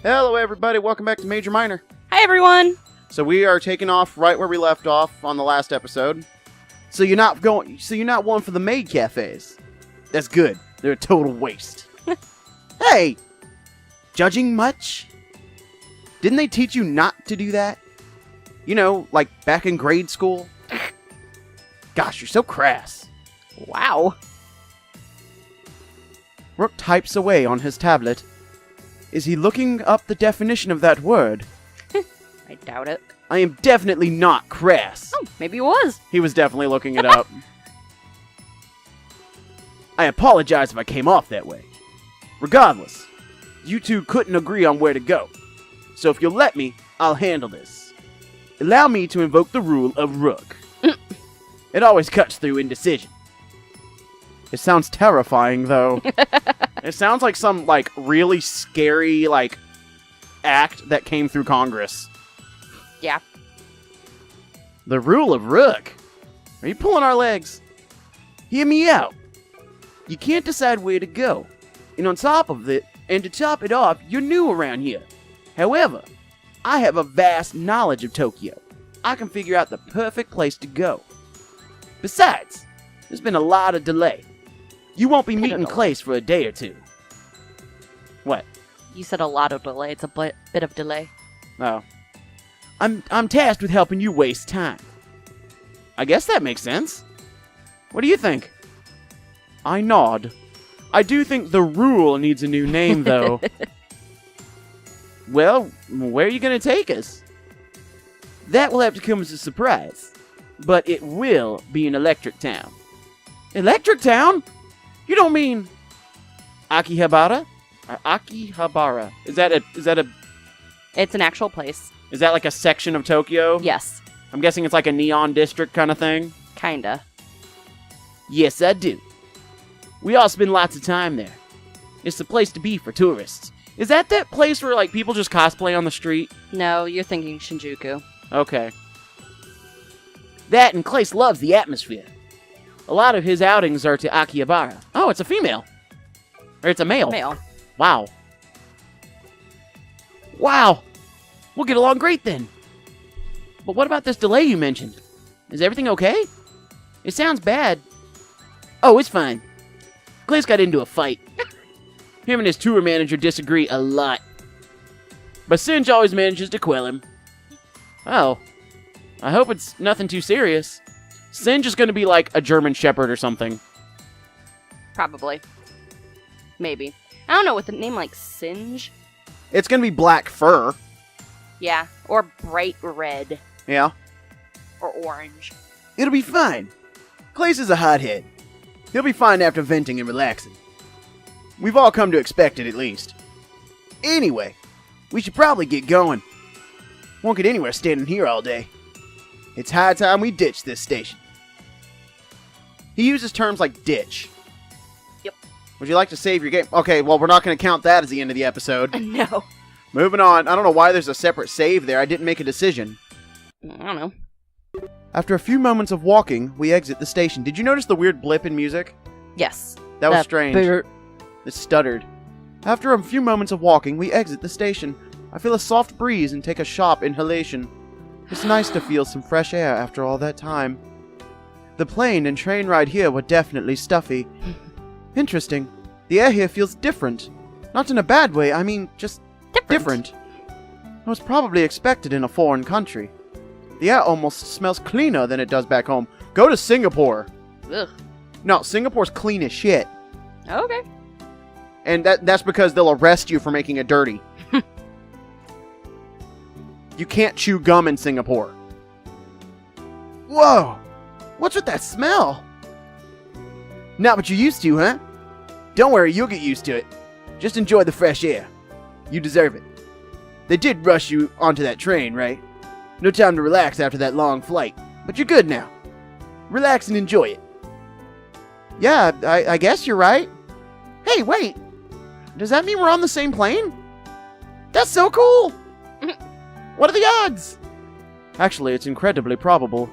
Hello everybody, welcome back to Major Minor. Hi everyone! So we are taking off right where we left off on the last episode. So you're not one for the maid cafes. That's good. They're a total waste. Hey! Judging much? Didn't they teach you not to do that? You know, like back in grade school? Gosh, you're so crass. Wow. Rook types away on his tablet. Is he looking up the definition of that word? I doubt it. I am definitely not crass. Oh, maybe it was. He was definitely looking it up. I apologize if I came off that way. Regardless, you two couldn't agree on where to go. So if you'll let me, I'll handle this. Allow me to invoke the rule of Rook. It always cuts through indecision. It sounds terrifying, though. It sounds like some, really scary, act that came through Congress. Yeah. The rule of Rook? Are you pulling our legs? Hear me out. You can't decide where to go. And on top of it, and to top it off, you're new around here. However, I have a vast knowledge of Tokyo. I can figure out the perfect place to go. Besides, there's been a lot of delay. You won't be meeting Clace for a day or two. What? You said a lot of delay. It's a bit of delay. Oh. I'm tasked with helping you waste time. I guess that makes sense. What do you think? I nod. I do think the rule needs a new name, though. Well, where are you going to take us? That will have to come as a surprise. But it will be an electric town. Electric town? You don't mean Akihabara? Akihabara. Is that a... It's an actual place. Is that like a section of Tokyo? Yes. I'm guessing it's like a neon district kind of thing? Kinda. Yes, I do. We all spend lots of time there. It's the place to be for tourists. Is that place where, people just cosplay on the street? No, you're thinking Shinjuku. Okay. That and Clace loves the atmosphere. A lot of his outings are to Akihabara. Oh, it's a female. Or it's a male. Male. Wow. Wow. We'll get along great then. But what about this delay you mentioned? Is everything okay? It sounds bad. Oh, it's fine. Clace got into a fight. Him and his tour manager disagree a lot. But Singe always manages to quell him. Oh. I hope it's nothing too serious. Singe is going to be like a German Shepherd or something. Probably. Maybe. I don't know, with a name like Singe? It's going to be black fur. Yeah, or bright red. Yeah. Or orange. It'll be fine. Clace is a hothead. He'll be fine after venting and relaxing. We've all come to expect it, at least. Anyway, we should probably get going. Won't get anywhere standing here all day. It's high time we ditch this station. He uses terms like ditch. Yep. Would you like to save your game? Okay, well, we're not going to count that as the end of the episode. No. Moving on. I don't know why there's a separate save there. I didn't make a decision. I don't know. After a few moments of walking, we exit the station. Did you notice the weird blip in music? Yes. That was strange. It stuttered. After a few moments of walking, we exit the station. I feel a soft breeze and take a sharp inhalation. It's nice to feel some fresh air after all that time. The plane and train ride here were definitely stuffy. Interesting. The air here feels different. Not in a bad way, I mean, just different. It was probably expected in a foreign country. The air almost smells cleaner than it does back home. Go to Singapore. Ugh. No, Singapore's clean as shit. Okay. And that's because they'll arrest you for making it dirty. You can't chew gum in Singapore. Whoa! What's with that smell? Not what you're used to, huh? Don't worry, you'll get used to it. Just enjoy the fresh air. You deserve it. They did rush you onto that train, right? No time to relax after that long flight. But you're good now. Relax and enjoy it. Yeah, I guess you're right. Hey, wait! Does that mean we're on the same plane? That's so cool! What are the odds? Actually, it's incredibly probable.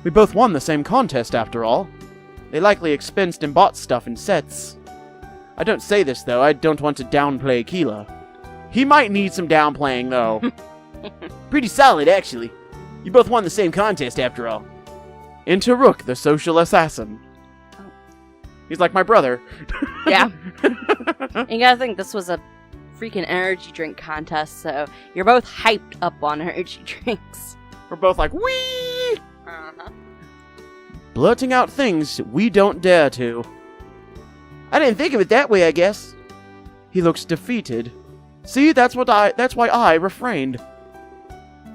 We both won the same contest, after all. They likely expensed and bought stuff in sets. I don't say this, though. I don't want to downplay Keela. He might need some downplaying, though. Pretty solid, actually. You both won the same contest, after all. Enter Rook, the social assassin. Oh. He's like my brother. Yeah. You gotta think this was a freaking energy drink contest, so you're both hyped up on energy drinks. We're both like, wee! Uh-huh. Blurting out things we don't dare to. I didn't think of it that way, I guess. He looks defeated. See, that's why I refrained.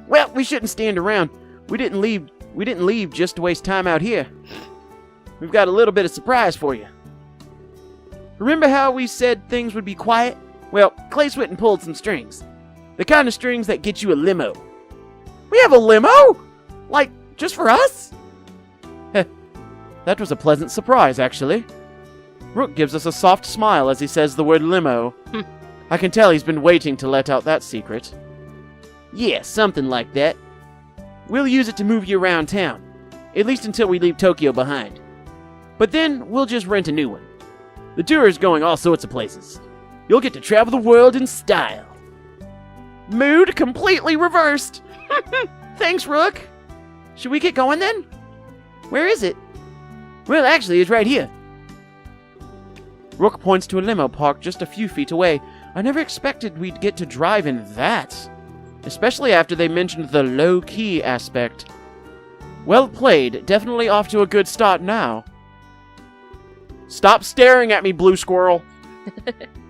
Well, we shouldn't stand around. We didn't leave just to waste time out here. We've got a little bit of surprise for you. Remember how we said things would be quiet? Well, Clay Switten pulled some strings. The kind of strings that get you a limo. We have a limo? Like, just for us? Heh. That was a pleasant surprise, actually. Rook gives us a soft smile as he says the word limo. I can tell he's been waiting to let out that secret. Yeah, something like that. We'll use it to move you around town, at least until we leave Tokyo behind. But then, we'll just rent a new one. The tour is going all sorts of places. You'll get to travel the world in style. Mood completely reversed. Thanks, Rook. Should we get going then? Where is it? Well, actually, it's right here. Rook points to a limo parked just a few feet away. I never expected we'd get to drive in that. Especially after they mentioned the low-key aspect. Well played. Definitely off to a good start now. Stop staring at me, Blue Squirrel.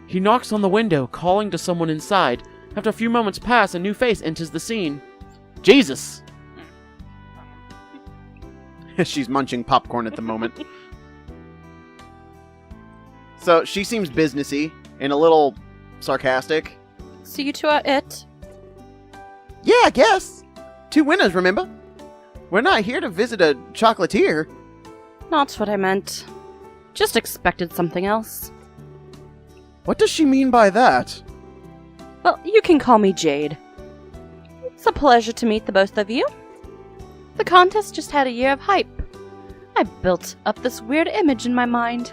He knocks on the window, calling to someone inside. After a few moments pass, a new face enters the scene. Jesus! She's munching popcorn at the moment. So, she seems businessy and a little sarcastic. So you two are it? Yeah, I guess. 2 winners, remember? We're not here to visit a chocolatier. Not what I meant. Just expected something else. What does she mean by that? Well, you can call me Jade. It's a pleasure to meet the both of you. The contest just had a year of hype. I built up this weird image in my mind.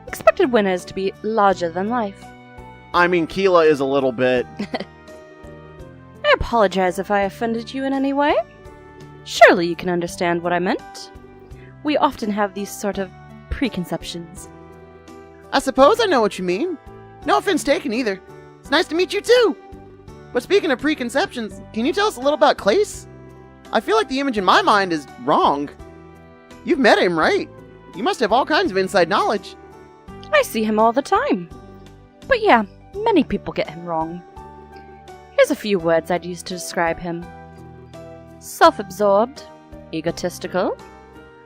Expected winners to be larger than life. I mean, Keela is a little bit... I apologize if I offended you in any way. Surely you can understand what I meant. We often have these sort of preconceptions. I suppose I know what you mean. No offense taken either. It's nice to meet you too. But speaking of preconceptions, can you tell us a little about Clace? I feel like the image in my mind is wrong. You've met him, right? You must have all kinds of inside knowledge. I see him all the time. But yeah, many people get him wrong. Here's a few words I'd use to describe him. Self-absorbed, egotistical,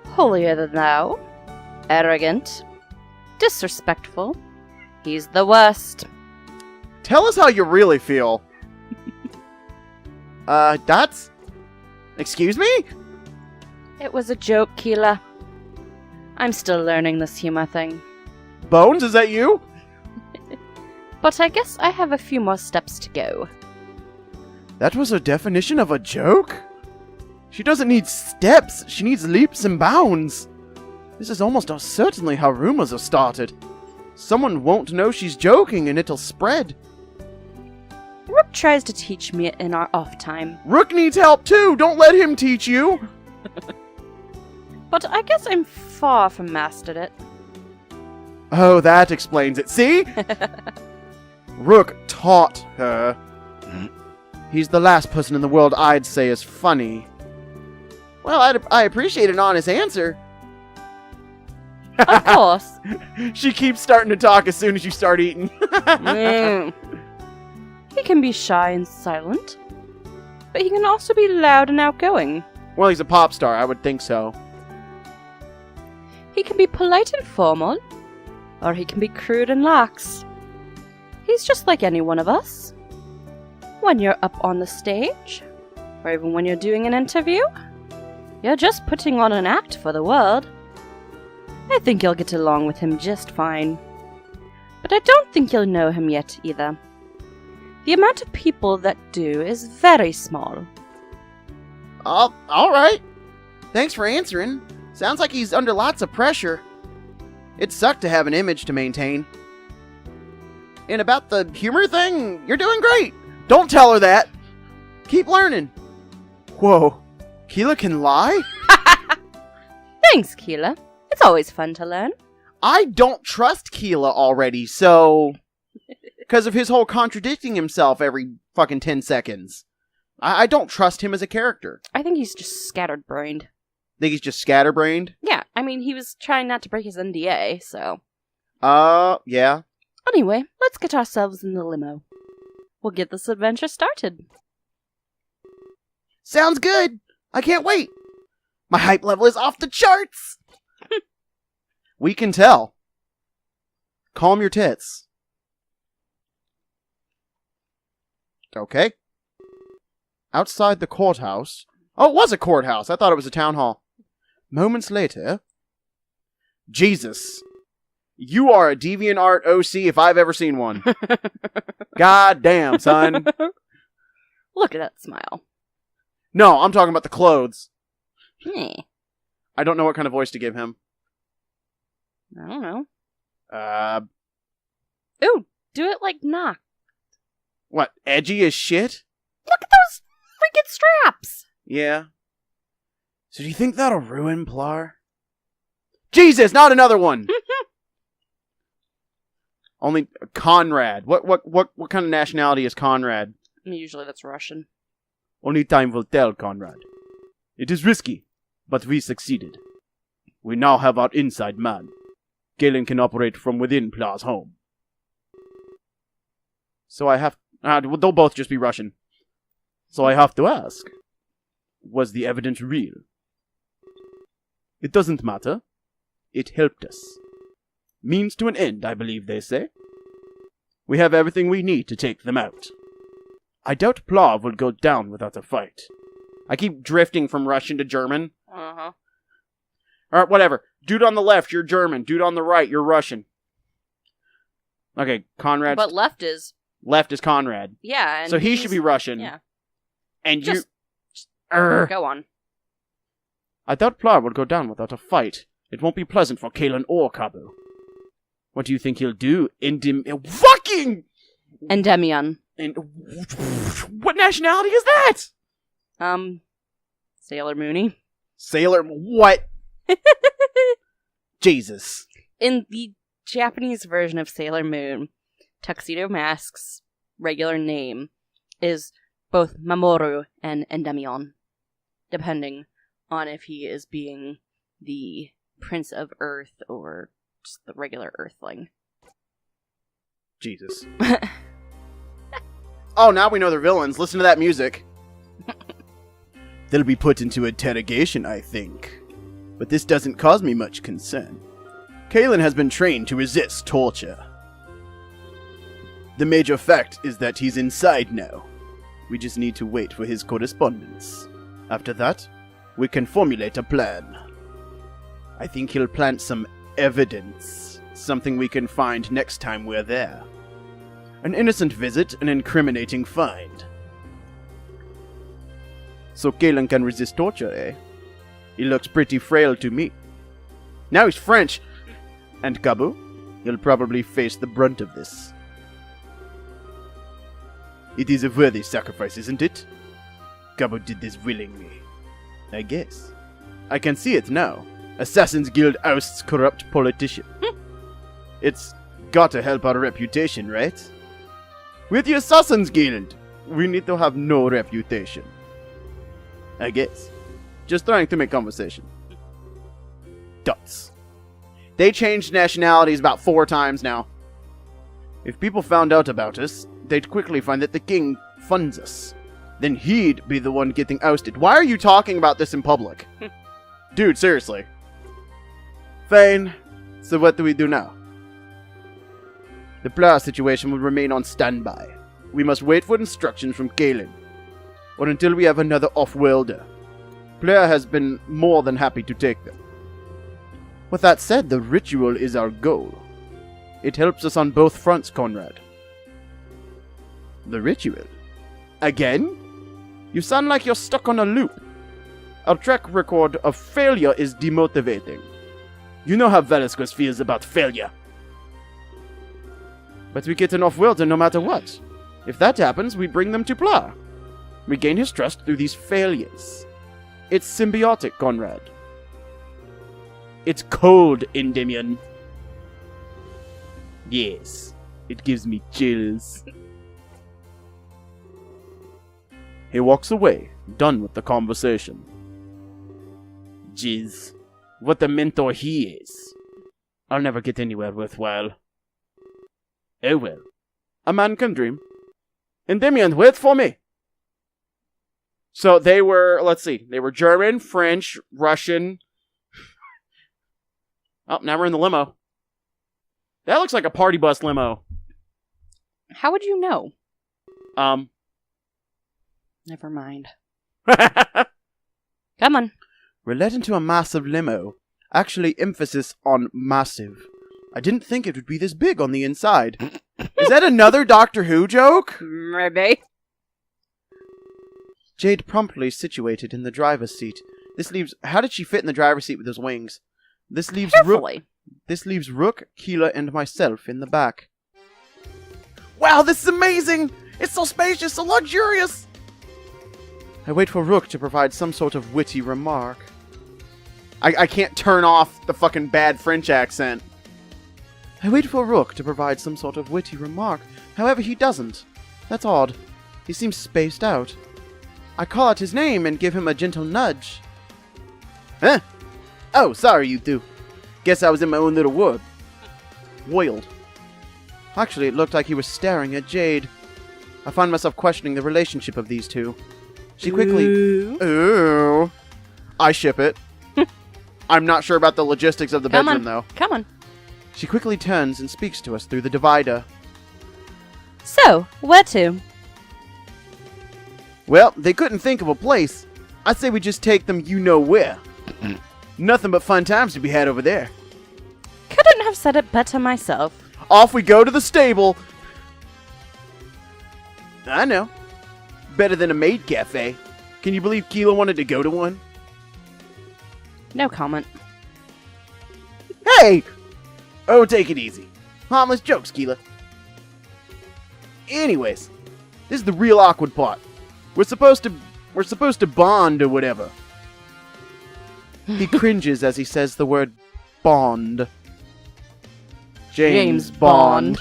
holier than thou, arrogant, disrespectful. He's the worst. Tell us how you really feel. That's... Excuse me? It was a joke, Keela. I'm still learning this humor thing. Bones, is that you? But I guess I have a few more steps to go. That was a definition of a joke? She doesn't need steps, she needs leaps and bounds. This is almost certainly how rumors are started. Someone won't know she's joking and it'll spread. Rook tries to teach me in our off time. Rook needs help too! Don't let him teach you! But I guess I'm far from mastered it. Oh, that explains it. See? Rook taught her. He's the last person in the world I'd say is funny. Well, I appreciate an honest answer. Of course. She keeps starting to talk as soon as you start eating. He can be shy and silent, but he can also be loud and outgoing. Well, he's a pop star, I would think so. He can be polite and formal, or he can be crude and lax. He's just like any one of us. When you're up on the stage, or even when you're doing an interview, you're just putting on an act for the world. I think you'll get along with him just fine. But I don't think you'll know him yet either. The amount of people that do is very small. Alright. Thanks for answering. Sounds like he's under lots of pressure. It'd suck to have an image to maintain. And about the humor thing, you're doing great. Don't tell her that. Keep learning. Whoa, Keela can lie? Thanks, Keela. It's always fun to learn. I don't trust Keela already, so... Because of his whole contradicting himself every fucking 10 seconds. I don't trust him as a character. I think he's just scattered-brained. Think he's just scatterbrained? Yeah, I mean, he was trying not to break his NDA, so... Yeah. Anyway, let's get ourselves in the limo. We'll get this adventure started. Sounds good. I can't wait. My hype level is off the charts. We can tell. Calm your tits. Okay. Outside the courthouse. Oh, it was a courthouse. I thought it was a town hall. Moments later. Jesus. You are a DeviantArt OC if I've ever seen one. God damn, son. Look at that smile. No, I'm talking about the clothes. Hmm. I don't know what kind of voice to give him. I don't know. Ooh, do it like Knock. What, edgy as shit? Look at those freaking straps! Yeah. So do you think that'll ruin Plar? Jesus, not another one! Only Conrad. What kind of nationality is Conrad? Usually that's Russian. Only time will tell, Conrad. It is risky, but we succeeded. We now have our inside man. Galen can operate from within Plar's home. So I have... they'll both just be Russian. So I have to ask, was the evidence real? It doesn't matter. It helped us. Means to an end, I believe they say. We have everything we need to take them out. I doubt Plar will go down without a fight. I keep drifting from Russian to German. Uh-huh. Alright, whatever. Dude on the left, you're German. Dude on the right, you're Russian. Okay, Conrad. But left is Conrad. Yeah, and so he should be Russian. Yeah. And just go on. I doubt Plar will go down without a fight. It won't be pleasant for Kalen or Kabu. What do you think he'll do? Fucking! Endymion. What nationality is that? Sailor Mooney. Sailor... What? Jesus. In the Japanese version of Sailor Moon, Tuxedo Mask's regular name is both Mamoru and Endymion, depending on if he is being the Prince of Earth or just the regular Earthling. Jesus. Oh, now we know they're villains. Listen to that music. They'll be put into interrogation, I think. But this doesn't cause me much concern. Kalen has been trained to resist torture. The major fact is that he's inside now. We just need to wait for his correspondence. After that, we can formulate a plan. I think he'll plant some evidence. Something we can find next time we're there. An innocent visit, an incriminating find. So Kalen can resist torture, eh? He looks pretty frail to me. Now he's French. And Kabu, you'll probably face the brunt of this. It is a worthy sacrifice, isn't it? Kabu did this willingly. I guess. I can see it now. Assassin's Guild ousts corrupt politician. It's gotta help our reputation, right? With the Assassin's Guild, we need to have no reputation. I guess. Just trying to make conversation. Dots. They changed nationalities about 4 times now. If people found out about us, they'd quickly find that the king funds us. Then he'd be the one getting ousted. Why are you talking about this in public? Dude, seriously. Fine. So what do we do now? The Plar situation will remain on standby. We must wait for instructions from Galen. Or until we have another off-worlder. Plar has been more than happy to take them. With that said, the ritual is our goal. It helps us on both fronts, Conrad. The ritual? Again? You sound like you're stuck on a loop. Our track record of failure is demotivating. You know how Velasquez feels about failure. But we get enough Wilton no matter what. If that happens, we bring them to Pla. We gain his trust through these failures. It's symbiotic, Conrad. It's cold, Endymion. Yes, it gives me chills. He walks away, done with the conversation. Jeez, what a mentor he is. I'll never get anywhere worthwhile. Oh well, a man can dream. Endymion, wait for me! So they were, let's see, they were German, French, Russian. Oh, now we're in the limo. That looks like a party bus limo. How would you know? Never mind. Come on. We're led into a massive limo. Actually, emphasis on massive. I didn't think it would be this big on the inside. Is that another Doctor Who joke? Maybe. Jade promptly situated in the driver's seat. This leaves... How did she fit in the driver's seat with those wings? This leaves Rook, Keela, and myself in the back. Wow, this is amazing! It's so spacious, so luxurious! I wait for Rook to provide some sort of witty remark. I can't turn off the fucking bad French accent. I wait for Rook to provide some sort of witty remark. However, he doesn't. That's odd. He seems spaced out. I call out his name and give him a gentle nudge. Huh? Oh, sorry, you two. Guess I was in my own little world. Wild. Actually, it looked like he was staring at Jade. I find myself questioning the relationship of these two. She quickly... Ooh. I ship it. I'm not sure about the logistics of the bedroom, though. Come on. She quickly turns and speaks to us through the divider. So, where to? Well, they couldn't think of a place. I say we just take them you-know-where. Nothing but fun times to be had over there. Couldn't have said it better myself. Off we go to the stable. I know. Better than a maid cafe. Can you believe Keela wanted to go to one? No comment. Hey! Oh, take it easy. Harmless jokes, Keela. Anyways, this is the real awkward part. We're supposed to bond or whatever. He cringes as he says the word bond. James Bond.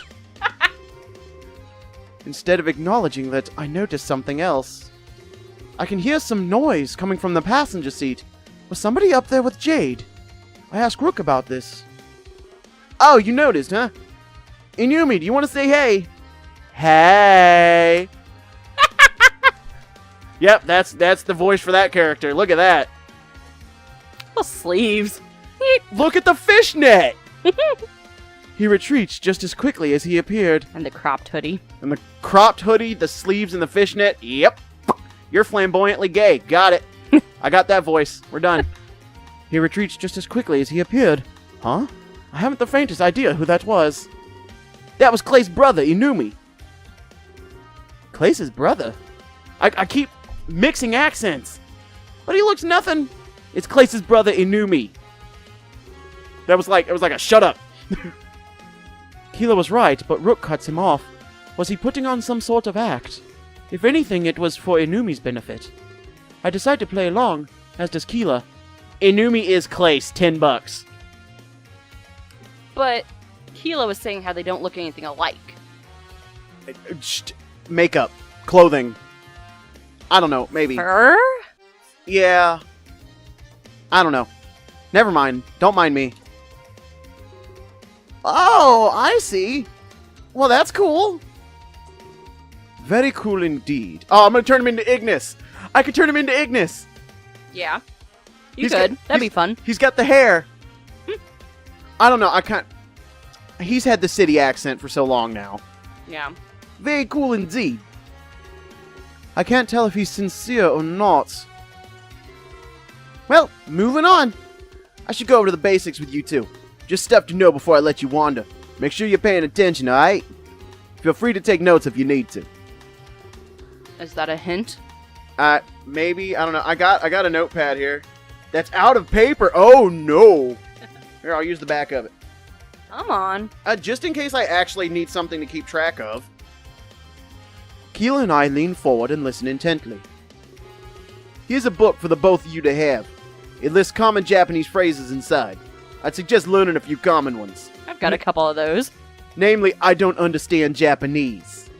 Instead of acknowledging that, I notice something else. I can hear some noise coming from the passenger seat. Was somebody up there with Jade? I asked Rook about this. Oh, you noticed, huh? Inumi, do you want to say hey? Hey! Yep, that's the voice for that character. Look at that. Oh, sleeves. Look at the fishnet! He retreats just as quickly as he appeared. And the cropped hoodie. And the cropped hoodie, the sleeves, and the fishnet. Yep. You're flamboyantly gay. Got it. I got that voice. We're done. He retreats just as quickly as he appeared. Huh? I haven't the faintest idea who that was. That was Clay's brother, Inumi. Clay's brother? I keep mixing accents. But he looks nothing. It's Clay's brother, Inumi. It was like a shut up. Keela was right, but Rook cuts him off. Was he putting on some sort of act? If anything, it was for Inumi's benefit. I decide to play along, as does Keela. Inumi is Clay's, $10. But Keela was saying how they don't look anything alike. Makeup. Clothing. I don't know, maybe. Fur? Yeah. I don't know. Never mind. Don't mind me. Oh, I see. Well, that's cool. Very cool indeed. Oh, I'm gonna turn him into Ignis. I could turn him into Ignis. Yeah. You could. That'd be fun. He's got the hair. I don't know. I can't. He's had the city accent for so long now. Yeah. Very cool indeed. I can't tell if he's sincere or not. Well, moving on. I should go over to the basics with you two. Just stuff to know before I let you wander. Make sure you're paying attention, alright? Feel free to take notes if you need to. Is that a hint? Maybe. I don't know. I got a notepad here. That's out of paper. Oh, no. Here, I'll use the back of it. Come on. Just in case I actually need something to keep track of. Keela and I lean forward and listen intently. Here's a book for the both of you to have. It lists common Japanese phrases inside. I'd suggest learning a few common ones. I've got a couple of those. Namely, I don't understand Japanese.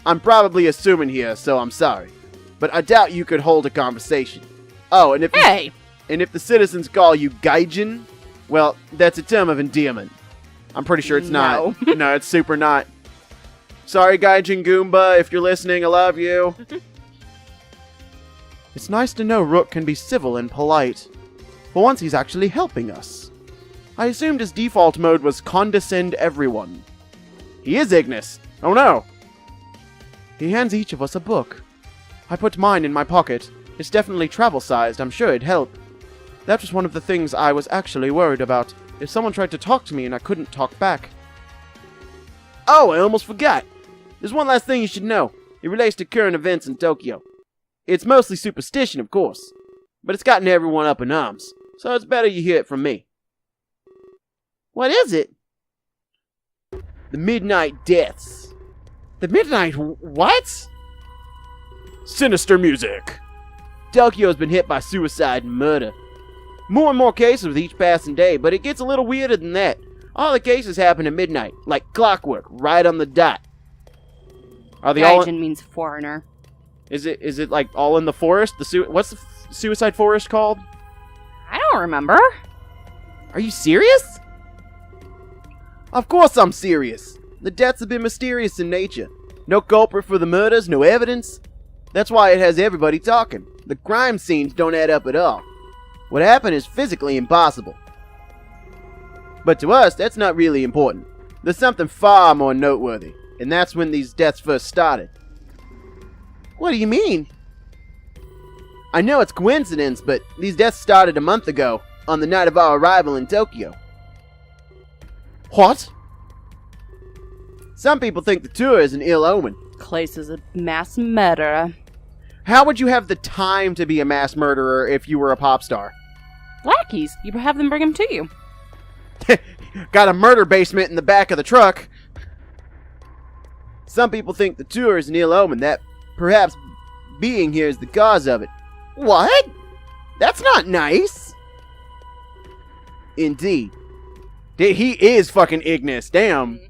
I'm probably assuming here, so I'm sorry. But I doubt you could hold a conversation. Oh, and if if the citizens call you gaijin, well, that's a term of endearment. I'm pretty sure it's not. No, it's super not. Sorry, Gaijin Goomba, if you're listening, I love you. It's nice to know Rook can be civil and polite. For once, he's actually helping us. I assumed his default mode was condescend everyone. He is Ignis. Oh no. He hands each of us a book. I put mine in my pocket. It's definitely travel-sized. I'm sure it'd help. That was one of the things I was actually worried about. If someone tried to talk to me and I couldn't talk back. Oh, I almost forgot. There's one last thing you should know. It relates to current events in Tokyo. It's mostly superstition, of course. But it's gotten everyone up in arms. So it's better you hear it from me. What is it? The Midnight Deaths. The Midnight what? Sinister music. Tokyo's been hit by suicide and murder. More and more cases with each passing day, but it gets a little weirder than that. All the cases happen at midnight, like clockwork, right on the dot. Are they all? Gaijin means foreigner. Is it like all in the forest? What's the suicide forest called? I don't remember. Are you serious? Of course I'm serious. The deaths have been mysterious in nature. No culprit for the murders, no evidence. That's why it has everybody talking. The crime scenes don't add up at all. What happened is physically impossible. But to us, that's not really important. There's something far more noteworthy, and that's when these deaths first started. What do you mean? I know it's coincidence, but these deaths started a month ago, on the night of our arrival in Tokyo. What? Some people think the tour is an ill omen. Clace is a mass murderer. How would you have the time to be a mass murderer if you were a pop star? Lackeys. You have them bring them to you. Got a murder basement in the back of the truck. Some people think the tour is an ill omen, that perhaps being here is the cause of it. What? That's not nice. Indeed. He is fucking Ignis, damn.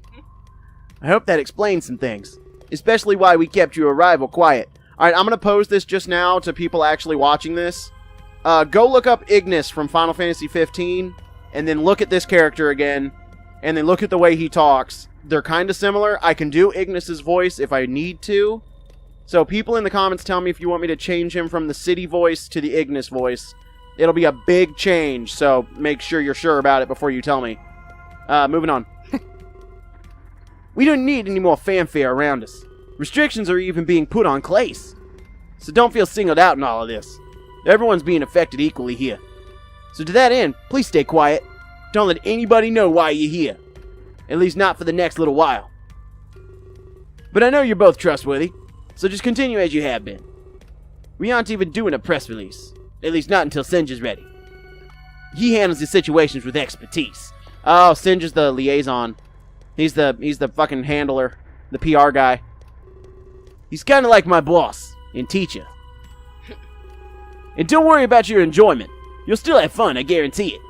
I hope that explains some things. Especially why we kept your arrival quiet. Alright, I'm gonna pose this just now to people actually watching this. Go look up Ignis from Final Fantasy 15, and then look at this character again, and then look at the way he talks. They're kind of similar. I can do Ignis's voice if I need to. So people in the comments tell me if you want me to change him from the city voice to the Ignis voice. It'll be a big change, so make sure you're sure about it before you tell me. Moving on. We don't need any more fanfare around us. Restrictions are even being put on Clace. So don't feel singled out in all of this. Everyone's being affected equally here. So to that end, please stay quiet. Don't let anybody know why you're here. At least not for the next little while. But I know you're both trustworthy, so just continue as you have been. We aren't even doing a press release. At least not until Sinja's ready. He handles the situations with expertise. Oh, Sinja's the liaison. He's the fucking handler. The PR guy. He's kind of like my boss and teacher. And don't worry about your enjoyment. You'll still have fun, I guarantee it.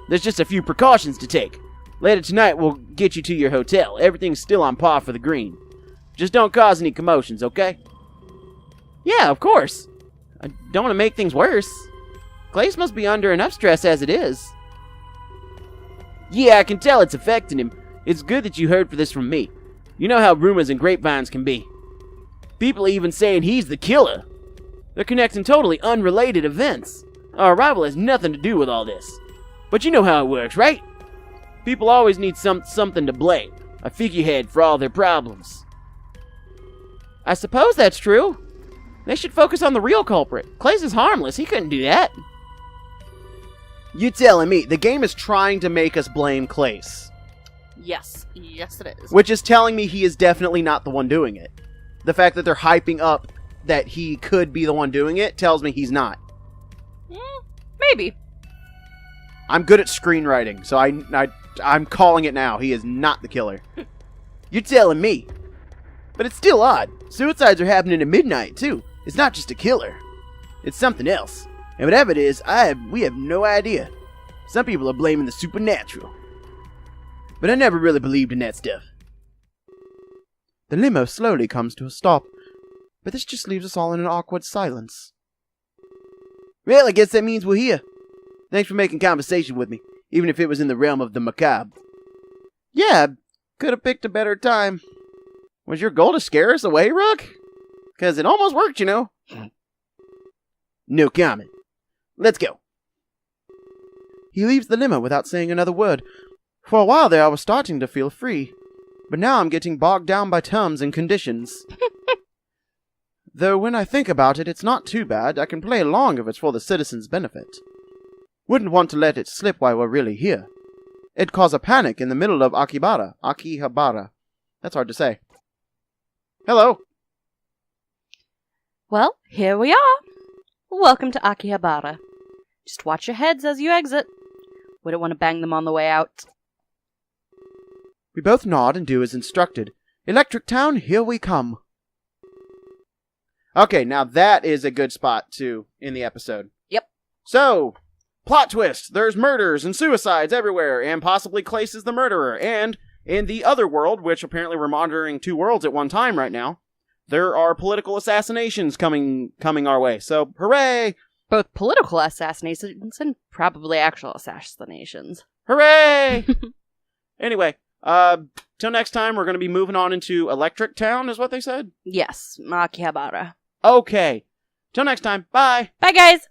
There's just a few precautions to take. Later tonight, we'll get you to your hotel. Everything's still on par for the green. Just don't cause any commotions, okay? Yeah, of course. I don't want to make things worse. Clace must be under enough stress as it is. Yeah, I can tell it's affecting him. It's good that you heard for this from me. You know how rumors and grapevines can be. People are even saying he's the killer. They're connecting totally unrelated events. Our arrival has nothing to do with all this. But you know how it works, right? People always need something to blame. A figurehead for all their problems. I suppose that's true. They should focus on the real culprit. Clace is harmless. He couldn't do that. You telling me the game is trying to make us blame Clace? Yes. Yes, it is. Which is telling me he is definitely not the one doing it. The fact that they're hyping up that he could be the one doing it tells me he's not. Maybe. I'm good at screenwriting, so I I'm calling it now. He is not the killer. You're telling me. But it's still odd. Suicides are happening at midnight, too. It's not just a killer. It's something else. And whatever it is, we have no idea. Some people are blaming the supernatural. But I never really believed in that stuff. The limo slowly comes to a stop, but this just leaves us all in an awkward silence. Well, I guess that means we're here. Thanks for making conversation with me, even if it was in the realm of the macabre. Yeah, could have picked a better time. Was your goal to scare us away, Rook? Because it almost worked, you know. No comment. Let's go. He leaves the limo without saying another word. For a while there, I was starting to feel free. But now I'm getting bogged down by terms and conditions. Though when I think about it, it's not too bad. I can play along if it's for the citizens' benefit. Wouldn't want to let it slip while we're really here. It'd cause a panic in the middle of Akihabara. That's hard to say. Hello. Well, here we are. Welcome to Akihabara. Just watch your heads as you exit. We don't want to bang them on the way out. We both nod and do as instructed. Electric Town, here we come. Okay, now that is a good spot to end the episode. Yep. So, plot twist. There's murders and suicides everywhere, and possibly Clace is the murderer. And in the other world, which apparently we're monitoring 2 worlds at one time right now, there are political assassinations coming our way. So, hooray! Both political assassinations and probably actual assassinations. Hooray! Anyway, till next time, we're going to be moving on into Electric Town, is what they said? Yes, Akihabara. Okay. Till next time, bye! Bye, guys!